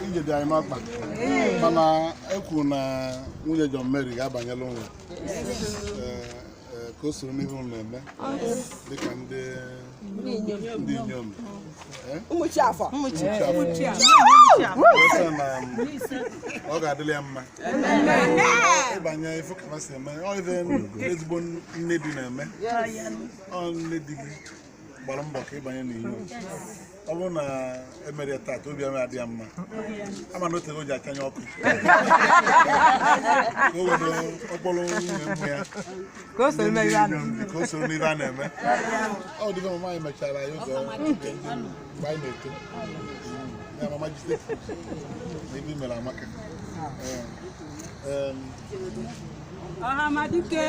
ije dị anyị n'ọkpa mana ekwu na nwunye John Mary ga-abanyela ụlọ ka o soro n'ihe ụlọ na-eme dịka ndị inyom ọ ga-adịla ya mma ịbanye ife ka si eme ife ezigbo nne di na-eme nne di gị gbara mbọ ka ịbanye n'inyom ọ bụrụ na emere taa obi eme adị ya mma ama na otu o ji achanye ọkụ o were ọkpọrọ nwunye mmụ ya ka o soro n'ihe a na-eme ọ dịbe mama anyị mechara ya oge mgbe anyị na-eto ya mama jide na ebe mere amaka Ọhamadike